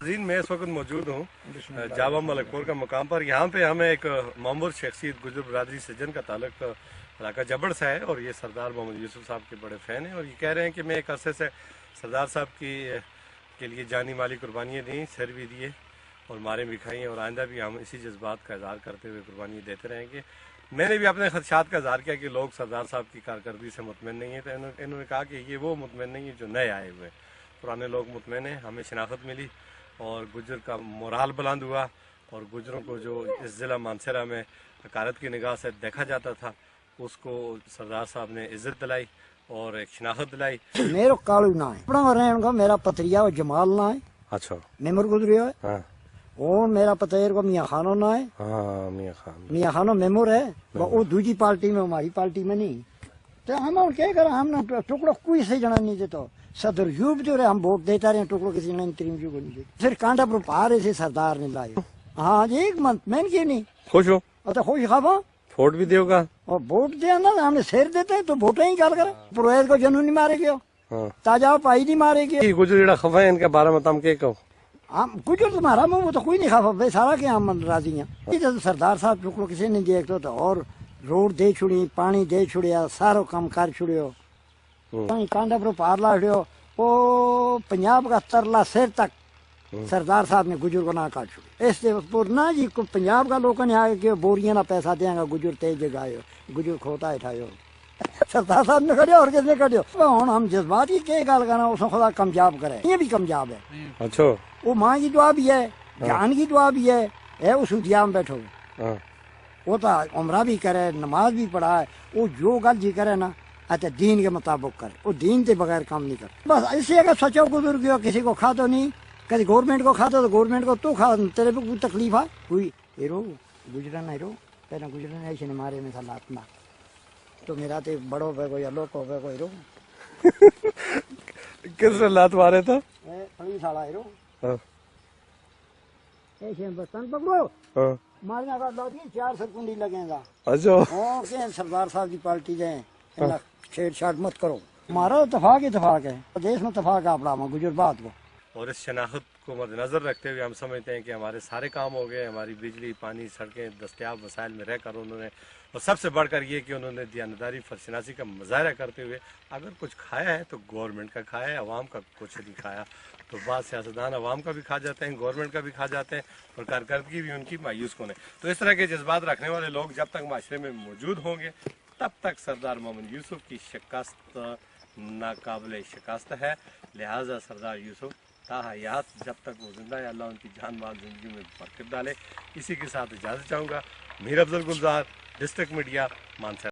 नाज़रीन, मैं इस वक्त मौजूद हूँ जावा मलकपुर का मुकाम पर। यहाँ पे हमें एक ममूर शख्सियत गुजर बरादरी सज्जन का ताल्लुक इलाका जबड़ से है और ये सरदार मोहम्मद यूसुफ साहब के बड़े फ़ैन हैं और ये कह रहे हैं कि मैं एक अरसे से सरदार साहब के लिए जानी माली कुर्बानियाँ दी, सर भी दिए और मारें भी खाई और आइंदा भी हम इसी जज्बात का इजहार करते हुए कुर्बानी देते रहेंगे। मैंने भी अपने खदशात का इजहार किया कि लोग सरदार साहब की कारकर्दगी से मुतमईन नहीं है, तो इन्होंने कहा कि ये वो मुतमईन नहीं है जो नए आए हुए हैं, पुराने लोग मुतमईन हैं। हमें शनाख्त मिली और गुजर का मोराल बुलंद हुआ और गुजरों को जो इस ज़िला मानसरा में हकारत की निगाह से देखा जाता था उसको सरदार साहब ने इज्जत दिलाई और एक शनाख्त दिलाई। मेरा कालू ना है, अपना रहने का मेरा पतरिया और जमाल ना है। अच्छा, मेमर गुजरिया है। हाँ और मेरा पतेर को मियाँ खानो ना है। हाँ, मियाँ खानो मेमोर है, वो दूसरी पार्टी में, हमारी पार्टी में नहीं। तो हम क्या करें, हम ना टुकड़ो कोई सही जना नहीं देता। सदर यूब जो रहे हम वोट देता रहे, टुकड़ो किसी ने इंतरीम जो नहीं दे। फिर कांटा पर पारे से सरदार ने लाए। हाँ जी, एक मंथ मैंने क्यों नहीं खुश हो तो खुश खावा वोट भी देगा और वोट दे ना हमने शेर देते हैं तो वोट ही गल करे। पुरोहित को जनू नहीं मारे गयो, ताजा पाई नहीं मारे गयो। गुजर जड़ा खफा है इनके बारे में तम के कहो। हम गुजर तुम्हारा मुंह वो तो कोई नहीं खाफा भाई, सारा के हम राजी हैं। जब सरदार साहब टुकड़ो किसी ने देखते तो और रोड दे छुड़ी, पानी दे छुड़िया, सारो काम कर छुड़ियो, कांडा पर पार ला छुड़ियो। वो पंजाब का तरला सिर तक सरदार साहब ने गुजर को ना काट छुड़ी। इससे ना जी पंजाब का लोगों ने आगे के बोरियां ना पैसा देंगे, गुजर तेज जगायो, गुजर खोता उठायो। सरदार साहब ने कटियो और किसने कटियो। हम जज्बात की क्या गल करना, उसने खुदा कमजाब करे, ये भी कमजाब है। अच्छा, वो माँ की दुआ भी है, जान की दुआ भी है उस उदिया में बैठो। वो तो उम्रा भी करे, नमाज भी पढ़ा है, वो जो गल जी करे ना अच्छा दीन के मुताबिक करे, वो दीन के बगैर काम नहीं करे। बस इससे अगर सचो गुजर गया, किसी को खा तो नहीं, कभी गवर्नमेंट को खाता तो गवर्नमेंट को तू खा, तेरे पे कोई तकलीफ है हुई हीरो गुजरा ना हीरो पहले गुजरा ऐसे नहीं मारे में सालात ना तो मेरा तो बड़ो पे कोई अलोक हो पे कोई हीरो किस लात मारे था पुलिस वाला हीरो ऐसे बर्तन पकड़ो मारने का लाठी 4 सरकुंडी लगेगा। अच्छा, और के सरदार साहब की पार्टी जाए छेड़छाड़ मत करो, हमारा इतफाक है, देश में इतफाक है अपना गुजर बात को। और इस शनाख्त को मद्देनजर रखते हुए हम समझते हैं कि हमारे सारे काम हो गए, हमारी बिजली, पानी, सड़कें दस्तयाब वसाइल में रहकर उन्होंने, और सबसे बढ़कर ये कि उन्होंने दयानतदारी फरशनासी का मुजाहरा करते हुए अगर कुछ खाया है तो गवर्नमेंट का खाया है, अवाम का कुछ नहीं खाया। तो बाद सियासतदान अवाम का भी खा जाते हैं, गवर्नमेंट का भी खा जाते हैं और कारकर्दगी भी उनकी मायूस कौन है। तो इस तरह के जज्बात रखने वाले लोग जब तक माशरे में मौजूद होंगे तब तक सरदार मोहम्मद यूसुफ की शिकस्त नाकाबिल शिकस्त है। लिहाजा सरदार यूसुफ ताहयात जब तक वो जिंदा है, अल्लाह उनकी जान माल जिंदगी में बरकत डाले। इसी के साथ इजाज़त चाहूँगा। मीर अफजल गुलजार, डिस्ट्रिक्ट मीडिया, मानसरा।